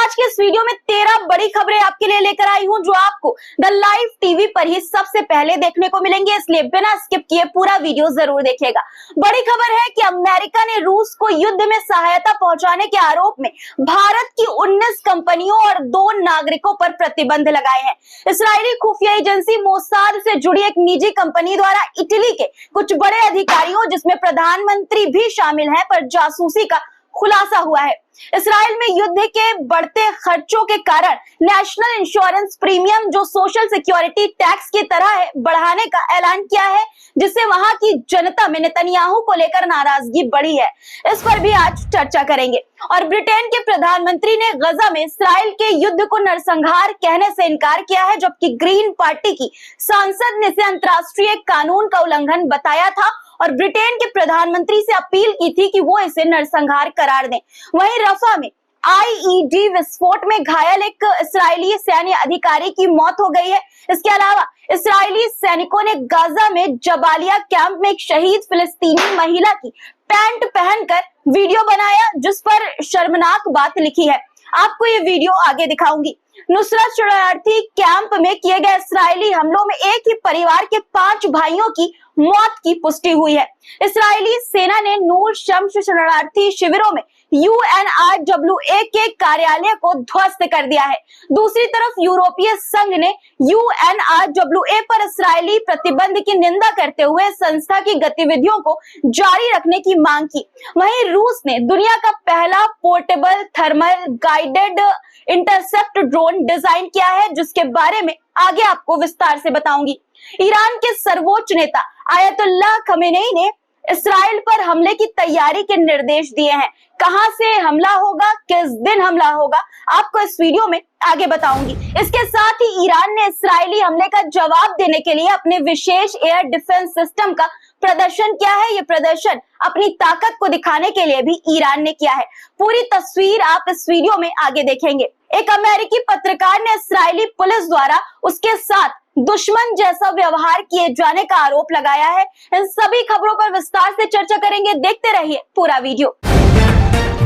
आज के इस वीडियो में 13 बड़ी खबरें आपके लिए लेकर आई हूं जो आपको द लाइव टीवी पर ही सबसे पहले देखने को मिलेंगे, इसलिए बिना स्किप किए पूरा वीडियो जरूर देखिएगा। बड़ी खबर है कि अमेरिका ने रूस को युद्ध में सहायता पहुंचाने के आरोप में भारत की 19 कंपनियों और 2 नागरिकों पर प्रतिबंध लगाए हैं। इस्राएली खुफिया एजेंसी मोसाद से जुड़ी एक निजी कंपनी द्वारा इटली के कुछ बड़े अधिकारियों, जिसमें प्रधानमंत्री भी शामिल है, पर जासूसी का खुलासा हुआ है। इस्राएल में युद्ध के बढ़ते खर्चों के कारण नेशनल इंश्योरेंस प्रीमियम, जो सोशल सिक्योरिटी टैक्स की तरह है, बढ़ाने का ऐलान किया है, जिससे वहां की जनता में नेतन्याहू को लेकर नाराजगी बढ़ी है। इस पर भी आज चर्चा करेंगे। और ब्रिटेन के प्रधानमंत्री ने गजा में इस्राएल के युद्ध को नरसंहार कहने से इनकार किया है, जबकि ग्रीन पार्टी की सांसद ने इसे अंतर्राष्ट्रीय कानून का उल्लंघन बताया था और ब्रिटेन के प्रधानमंत्री से अपील की थी कि वो इसे नरसंहार करार दें। वहीं रफा में आईईडी विस्फोट में घायल एक इस्राएली सैन्य अधिकारी की मौत हो गई है। इसके अलावा इस्राएली सैनिकों ने गाजा में जबालिया कैंप में एक शहीद फिलिस्तीनी महिला की पैंट पहनकर वीडियो बनाया, जिस पर शर्मनाक बात लिखी है। आपको ये वीडियो आगे दिखाऊंगी। नुसरत शरणार्थी कैंप में किए गए इस्राएली हमलों में एक ही परिवार के 5 भाइयों की मौत की पुष्टि हुई है। इस्राएली सेना ने नूर शम्स शरणार्थी शिविरों में UNRWA के कार्यालय को ध्वस्त कर दिया है। दूसरी तरफ यूरोपीय संघ ने UNRWA पर इस्राएली प्रतिबंध की निंदा करते हुए संस्था की गतिविधियों को जारी रखने की मांग की। वहीं रूस ने दुनिया का पहला portable thermal guided intercept drone design किया है, जिसके बारे में आगे आपको विस्तार से बताऊंगी। ईरान के सर्वोच्च नेता आयतुल्लाह खमेनेई ने इस्राएल पर हमले की तैयारी के निर्देश दिए हैं। कहां से हमला होगा, किस दिन हमला होगा, आपको इस वीडियो में आगे बताऊंगी। इसके साथ ही ईरान ने इस्राएली हमले का जवाब देने के लिए अपने विशेष एयर डिफेंस सिस्टम का प्रदर्शन किया है। ये प्रदर्शन अपनी ताकत को दिखाने के लिए भी ईरान ने किया है। पूरी तस्वीर आप इस वीडियो में आगे देखेंगे। एक अमेरिकी पत्रकार ने इस्राएली पुलिस द्वारा उसके साथ दुश्मन जैसा व्यवहार किए जाने का आरोप लगाया है। इन सभी खबरों पर विस्तार से चर्चा करेंगे, देखते रहिए पूरा वीडियो।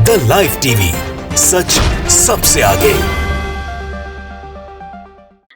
द लाइव टीवी, सच सबसे आगे।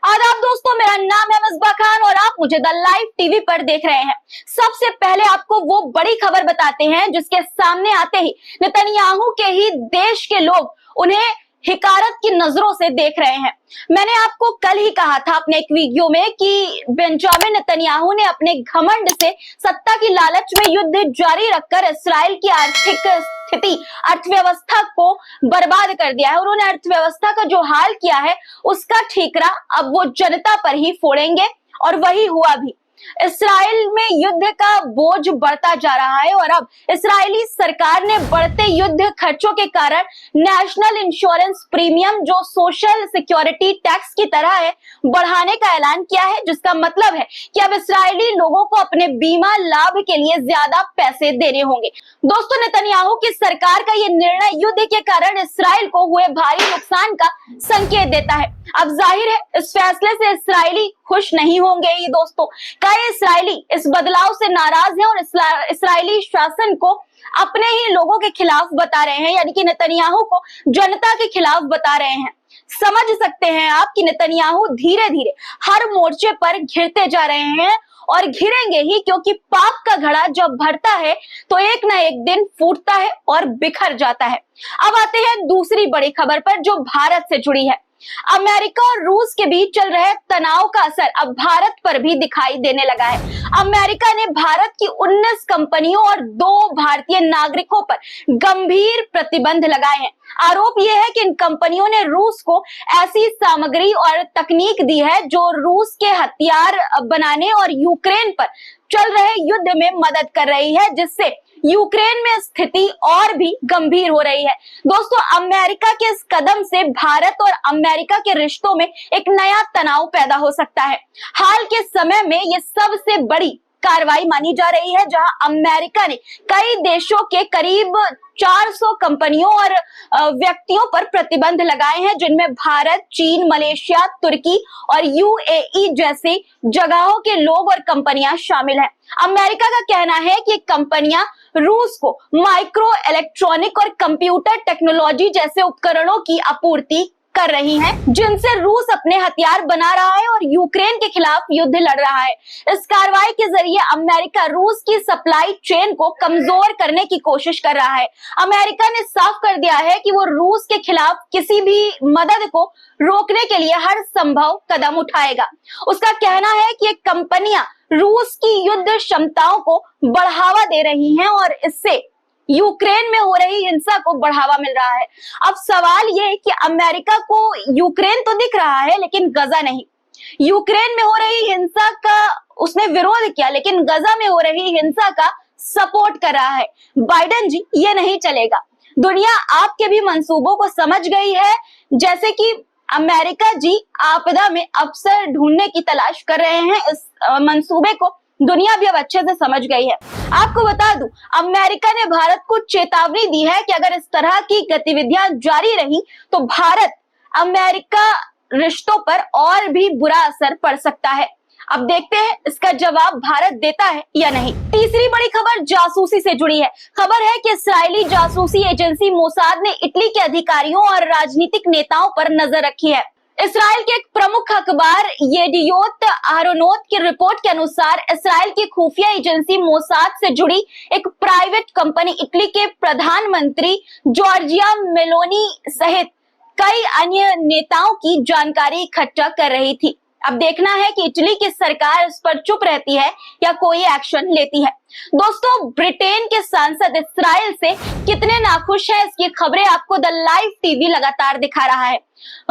आदाब दोस्तों, मेरा नाम है मिसबा खान और आप मुझे द लाइव टीवी पर देख रहे हैं। सबसे पहले आपको वो बड़ी खबर बताते हैं जिसके सामने आते ही नेतन्याहू के ही देश के लोग उन्हें हिकारत की नजरों से देख रहे हैं। मैंने आपको कल ही कहा था अपने एक वीडियो में कि बेंजामिन नेतन्याहू ने अपने घमंड से सत्ता की लालच में युद्ध जारी रखकर इस्राएल की आर्थिक स्थिति, अर्थव्यवस्था को बर्बाद कर दिया है। उन्होंने अर्थव्यवस्था का जो हाल किया है उसका ठीकरा अब वो जनता पर ही फोड़ेंगे, और वही हुआ भी। इस्राएल में युद्ध का बोझ बढ़ता जा रहा है और अब इस्राएली सरकार ने बढ़ते युद्ध खर्चों के कारण नेशनल इंश्योरेंस प्रीमियम, जो सोशल सिक्योरिटी टैक्स की तरह है, बढ़ाने का ऐलान किया है, जिसका मतलब है कि अब इस्राएली लोगों को अपने बीमा लाभ के लिए ज्यादा पैसे देने होंगे। दोस्तों, नेतन्याहू की सरकार का ये निर्णय युद्ध के कारण इस्राएल को हुए भारी नुकसान का संकेत देता है। अब जाहिर है इस फैसले से इस्राएली खुश नहीं होंगे ही। दोस्तों, कई इस्राएली इस बदलाव से नाराज हैं और इस्राएली शासन को अपने ही लोगों के खिलाफ बता रहे हैं, यानी कि नेतन्याहू को जनता के खिलाफ बता रहे हैं। समझ सकते हैं आप कि नेतन्याहू धीरे धीरे हर मोर्चे पर घिरते जा रहे हैं और घिरेंगे ही, क्योंकि पाप का घड़ा जब भरता है तो एक ना एक दिन फूटता है और बिखर जाता है। अब आते हैं दूसरी बड़ी खबर पर जो भारत से जुड़ी है। अमेरिका और रूस के बीच चल रहे तनाव का असर अब भारत पर भी दिखाई देने लगा है। अमेरिका ने भारत की 19 कंपनियों और 2 भारतीय नागरिकों पर गंभीर प्रतिबंध लगाए हैं। आरोप यह है कि इन कंपनियों ने रूस को ऐसी सामग्री और तकनीक दी है जो रूस के हथियार बनाने और यूक्रेन पर चल रहे युद्ध में मदद कर रही है, जिससे यूक्रेन में स्थिति और भी गंभीर हो रही है। दोस्तों, अमेरिका के इस कदम से भारत और अमेरिका के रिश्तों में एक नया तनाव पैदा हो सकता है। हाल के समय में ये सबसे बड़ी कार्रवाई मानी जा रही है, जहां अमेरिका ने कई देशों के करीब 400 कंपनियों और व्यक्तियों पर प्रतिबंध लगाए हैं, जिनमें भारत, चीन, मलेशिया, तुर्की और UAE जैसी जगहों के लोग और कंपनियां शामिल हैं। अमेरिका का कहना है कि कंपनियां रूस को माइक्रो इलेक्ट्रॉनिक और कंप्यूटर टेक्नोलॉजी जैसे उपकरणों की आपूर्ति कर रही हैं, जिनसे रूस अपने हथियार बना रहा है और यूक्रेन के खिलाफ युद्ध लड़ रहा है। इस कार्रवाई के जरिए अमेरिका रूस की सप्लाई चेन को कमजोर करने की कोशिश कर रहा है। अमेरिका ने साफ कर दिया है कि वो रूस के खिलाफ किसी भी मदद को रोकने के लिए हर संभव कदम उठाएगा। उसका कहना है कि ये कंपनियां रूस की युद्ध क्षमताओं को बढ़ावा दे रही हैं और इससे यूक्रेन में हो रही हिंसा को बढ़ावा मिल रहा है। अब सवाल ये कि अमेरिका को यूक्रेन तो दिख रहा है लेकिन गजा नहीं। यूक्रेन में हो रही हिंसा का उसने विरोध किया लेकिन गजा में हो रही हिंसा का सपोर्ट कर रहा है। बाइडेन जी, ये नहीं चलेगा। दुनिया आपके भी मंसूबों को समझ गई है, जैसे कि अमेरिका जी आपदा में अवसर ढूंढने की तलाश कर रहे हैं। इस मंसूबे को दुनिया भी अब अच्छे से समझ गई है। आपको बता दूं, अमेरिका ने भारत को चेतावनी दी है कि अगर इस तरह की गतिविधियां जारी रही तो भारत अमेरिका रिश्तों पर और भी बुरा असर पड़ सकता है। अब देखते हैं इसका जवाब भारत देता है या नहीं। तीसरी बड़ी खबर जासूसी से जुड़ी है। खबर है कि इस्राएली जासूसी एजेंसी मोसाद ने इटली के अधिकारियों और राजनीतिक नेताओं पर नजर रखी है। इस्राएल के एक प्रमुख अखबार येडियोत आहरोनोत की रिपोर्ट के अनुसार इस्राएल की खुफिया एजेंसी मोसाद से जुड़ी एक प्राइवेट कंपनी इटली के प्रधानमंत्री जॉर्जिया मेलोनी सहित कई अन्य नेताओं की जानकारी इकट्ठा कर रही थी। अब देखना है कि इटली की सरकार इस पर चुप रहती है या कोई एक्शन लेती है। दोस्तों, ब्रिटेन के सांसद इस्राएल से कितने नाखुश हैं, इसकी खबरें आपको द लाइव टीवी लगातार दिखा रहा है।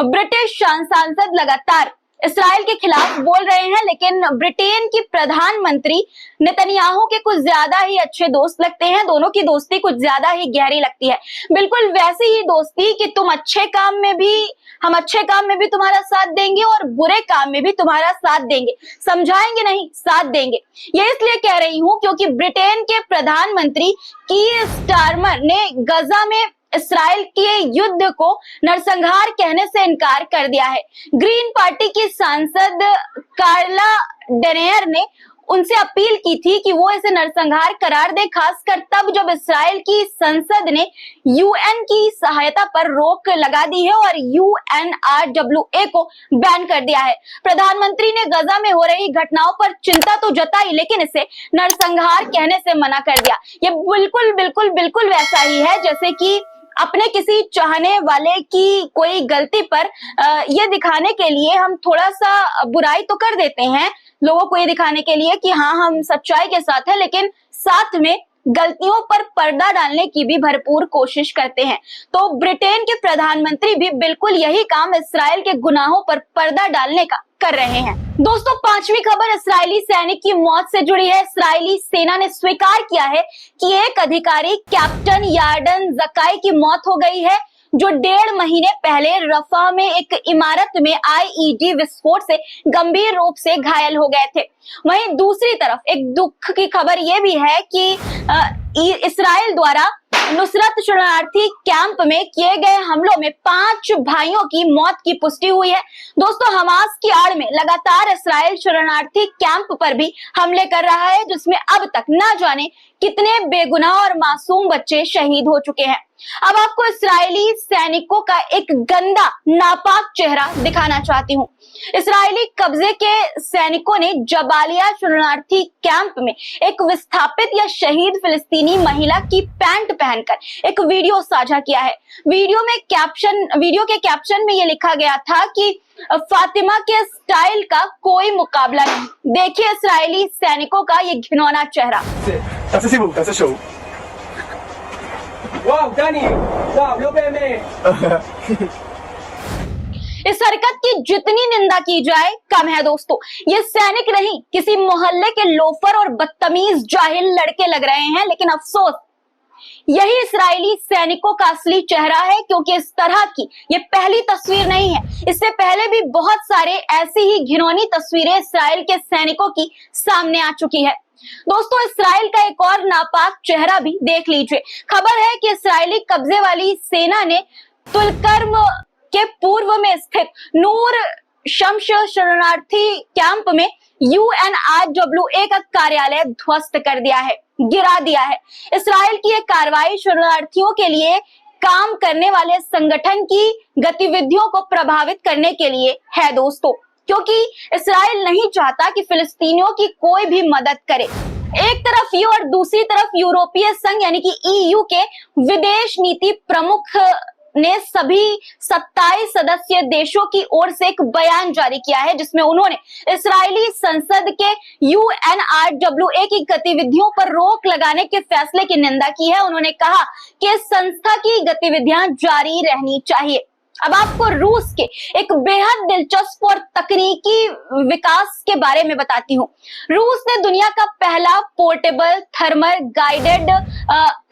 ब्रिटिश सांसद लगातार इस्राएल के खिलाफ बोल रहे हैं, लेकिन ब्रिटेन की प्रधानमंत्री नेतन्याहू के कुछ ज्यादा ही अच्छे दोस्त लगते हैं। दोनों की दोस्ती कुछ ज्यादा ही गहरी लगती है। बिल्कुल वैसी ही दोस्ती कि तुम अच्छे काम में भी, हम अच्छे काम में भी तुम्हारा साथ देंगे और बुरे काम में भी तुम्हारा साथ देंगे। समझाएंगे नहीं, साथ देंगे। ये इसलिए कह रही हूं क्योंकि ब्रिटेन के प्रधानमंत्री कीर स्टारमर ने गजा में इस्राएल के युद्ध को नरसंहार कहने से इनकार कर दिया है। ग्रीन पार्टी की सांसद कार्ला डेनेयर ने उनसे अपील की थी कि वो इसे नरसंहार करार दे, खासकर तब जब इस्राएल की संसद ने यूएन की सहायता पर रोक लगा दी है और UNRWA को बैन कर दिया है। प्रधानमंत्री ने गजा में हो रही घटनाओं पर चिंता तो जताई, लेकिन इसे नरसंहार कहने से मना कर दिया। ये बिल्कुल बिल्कुल बिल्कुल वैसा ही है जैसे कि अपने किसी चाहने वाले की कोई गलती पर ये दिखाने के लिए हम थोड़ा सा बुराई तो कर देते हैं, लोगों को ये दिखाने के लिए कि हाँ हम सच्चाई के साथ हैं, लेकिन साथ में गलतियों पर पर्दा डालने की भी भरपूर कोशिश करते हैं। तो ब्रिटेन के प्रधानमंत्री भी बिल्कुल यही काम इस्राएल के गुनाहों पर पर्दा डालने का कर रहे हैं। दोस्तों, पांचवी खबर इस्राएली सैनिक की मौत से जुड़ी है। इस्राएली सेना ने स्वीकार किया है कि एक अधिकारी कैप्टन यार्डन जकाई की मौत हो गई है, जो 1.5 महीने पहले रफा में एक इमारत में IED विस्फोट से गंभीर रूप से घायल हो गए थे। वहीं दूसरी तरफ एक दुख की खबर यह भी है कि इस्राएल द्वारा नुसरत शरणार्थी कैंप में किए गए हमलों में 5 भाइयों की मौत की पुष्टि हुई है। दोस्तों, हमास की आड़ में लगातार इस्राएल शरणार्थी कैंप पर भी हमले कर रहा है, जिसमें अब तक न जाने कितने बेगुनाह और मासूम बच्चे शहीद हो चुके हैं। अब आपको इस्राएली सैनिकों का एक गंदा नापाक चेहरा दिखाना चाहती हूँ। इस्राएली कब्जे के सैनिकों ने जबालिया शरणार्थी कैंप में एक विस्थापित या शहीद फिलिस्तीनी महिला की पैंट पहनकर एक वीडियो साझा किया है। वीडियो के कैप्शन में ये लिखा गया था कि फातिमा के स्टाइल का कोई मुकाबला नहीं। देखिए इस्राएली सैनिकों का ये घिनौना चेहरा। वाओ दानी, वाओ लो इस हरकत की जितनी निंदा की जाए कम है। दोस्तों, ये सैनिक नहीं, किसी मोहल्ले के लोफर और बदतमीज जाहिल लड़के लग रहे हैं, लेकिन अफसोस यही इस्राएली सैनिकों का असली चेहरा है, क्योंकि इस तरह की ये पहली तस्वीर नहीं है। इससे पहले भी बहुत सारे ऐसी ही घिनौनी तस्वीरें इस्राएल के सैनिकों की सामने आ चुकी है। दोस्तों, इस्राएल का एक और नापाक चेहरा भी देख लीजिए। खबर है कि इस्राएली कब्जे वाली सेना ने तुलकर्म के पूर्व में स्थित नूर शम्स शरणार्थी कैंप में UNRWA का कार्यालय ध्वस्त कर दिया है, गिरा दिया है। इस्राएल की यह कार्रवाई शरणार्थियों के लिए काम करने वाले संगठन की गतिविधियों को प्रभावित करने के लिए है दोस्तों, क्योंकि इस्राइल नहीं चाहता कि फिलिस्तीनियों की कोई भी मदद करे। एक तरफ ये और दूसरी तरफ यूरोपीय संघ यानी कि ईयू के विदेश नीति प्रमुख ने सभी 27 सदस्य देशों की ओर से एक बयान जारी किया है, जिसमें उन्होंने इस्राएली संसद के UNRWA की गतिविधियों पर रोक लगाने के फैसले की निंदा की है। उन्होंने कहा कि इस संस्था की गतिविधियां जारी रहनी चाहिए। अब आपको रूस के एक बेहद दिलचस्प और तकनीकी विकास के बारे में बताती हूँ। रूस ने दुनिया का पहला portable thermal guided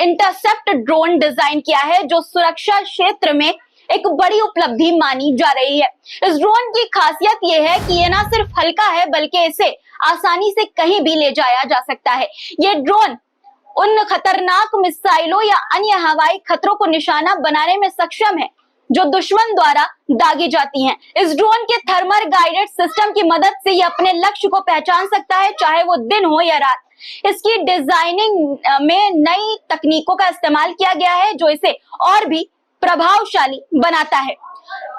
intercept drone design किया है, जो सुरक्षा क्षेत्र में एक बड़ी उपलब्धि मानी जा रही है। इस ड्रोन की खासियत यह है कि यह ना सिर्फ हल्का है, बल्कि इसे आसानी से कहीं भी ले जाया जा सकता है। यह ड्रोन उन खतरनाक मिसाइलों या अन्य हवाई खतरों को निशाना बनाने में सक्षम है जो दुश्मन द्वारा दागी जाती हैं। इस ड्रोन के थर्मल गाइडेड सिस्टम की मदद से ये अपने लक्ष्य को पहचान सकता है, चाहे वो दिन हो या रात। इसकी डिजाइनिंग में नई तकनीकों का इस्तेमाल किया गया है, जो इसे और भी प्रभावशाली बनाता है।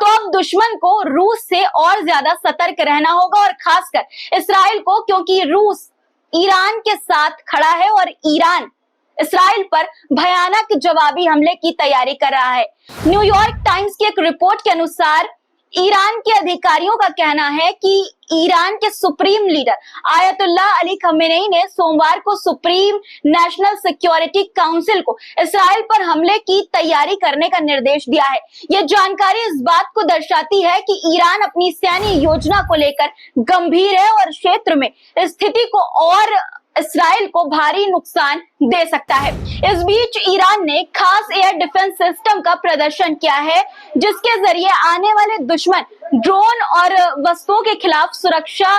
तो अब दुश्मन को रूस से और ज्यादा सतर्क रहना होगा, और खासकर इस्राइल को, क्योंकि रूस ईरान के साथ खड़ा है और ईरान इस्राइल पर भयानक जवाबी हमले की तैयारी कर रहा है। न्यूयॉर्क टाइम्स की एक रिपोर्ट के अनुसार ईरान के अधिकारियों का कहना है कि ईरान के supreme leader Ayatollah Ali Khamenei ने सोमवार को सुप्रीम नेशनल सिक्योरिटी काउंसिल को इस्राइल पर हमले की तैयारी करने का निर्देश दिया है। यह जानकारी इस बात को दर्शाती है कि ईरान अपनी सैन्य योजना को लेकर गंभीर है और क्षेत्र में स्थिति को और इस्राइल को भारी नुकसान दे सकता है। इस बीच ईरान ने खास एयर डिफेंस सिस्टम का प्रदर्शन किया है, जिसके जरिए आने वाले दुश्मन ड्रोन और वस्तुओं के खिलाफ सुरक्षा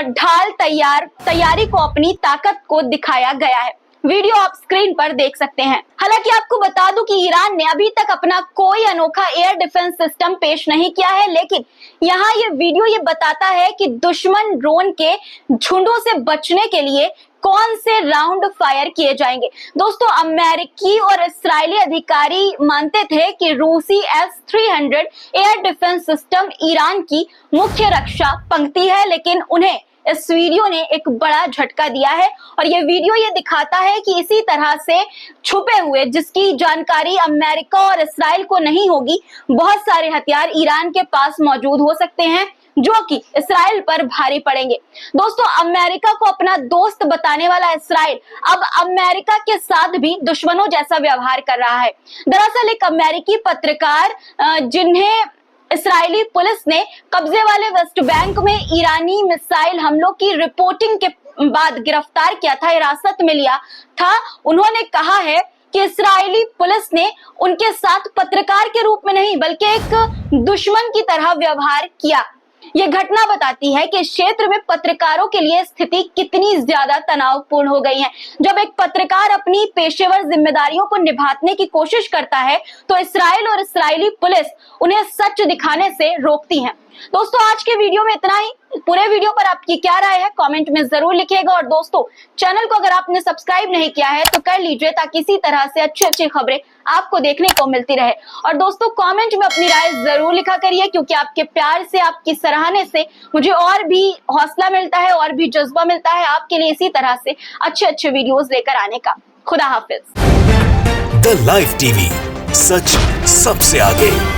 ढाल तैयारी को अपनी ताकत को दिखाया गया है। वीडियो आप स्क्रीन पर देख सकते हैं। हालांकि आपको बता दूं कि ईरान ने अभी तक अपना कोई अनोखा एयर डिफेंस सिस्टम पेश नहीं किया है, लेकिन यहाँ ये वीडियो ये बताता है कि दुश्मन ड्रोन के झुंडों से बचने के लिए कौन से राउंड फायर किए जाएंगे। दोस्तों, अमेरिकी और इस्राएली अधिकारी मानते थे कि रूसी S-300 air defence system Iran की मुख्य रक्षा पंक्ति है, लेकिन उन्हें इस वीडियो ने एक बड़ा झटका दिया है। और ये वीडियो ये दिखाता है कि इसी तरह से छुपे हुए, जिसकी जानकारी अमेरिका और इस्राइल को नहीं होगी, बहुत सारे हथियार ईरान के पास मौजूद हो सकते हैं, जो कि इस्राइल पर भारी पड़ेंगे। दोस्तों, अमेरिका को अपना दोस्त बताने वाला इस्राइल अब अमेरिका के साथ भी दुश्मनों जैसा व्यवहार कर रहा है। दरअसल एक अमेरिकी पत्रकार जिन्हें इस्राएली पुलिस ने कब्जे वाले वेस्ट बैंक में ईरानी मिसाइल हमलों की रिपोर्टिंग के बाद गिरफ्तार किया था, हिरासत में लिया था, उन्होंने कहा है कि इस्राएली पुलिस ने उनके साथ पत्रकार के रूप में नहीं, बल्कि एक दुश्मन की तरह व्यवहार किया। ये घटना बताती है कि इस क्षेत्र में पत्रकारों के लिए स्थिति कितनी ज्यादा तनावपूर्ण हो गई है। जब एक पत्रकार अपनी पेशेवर जिम्मेदारियों को निभाने की कोशिश करता है, तो इस्राइल और इस्राएली पुलिस उन्हें सच दिखाने से रोकती है। दोस्तों, आज के वीडियो में इतना ही। पूरे वीडियो पर आपकी क्या राय है कमेंट में जरूर लिखिएगा, और दोस्तों चैनल को अगर आपने सब्सक्राइब नहीं किया है तो कर लीजिए, ताकि इसी तरह से अच्छी अच्छी खबरें आपको देखने को मिलती रहे। और दोस्तों, कमेंट में अपनी राय जरूर लिखा करिए, क्योंकि आपके प्यार से, आपकी सराहने से मुझे और भी हौसला मिलता है, और भी जज्बा मिलता है आपके लिए इसी तरह से अच्छे अच्छे वीडियोस लेकर आने का। खुदा हाफिज। द लाइव टीवी, सच सबसे आगे।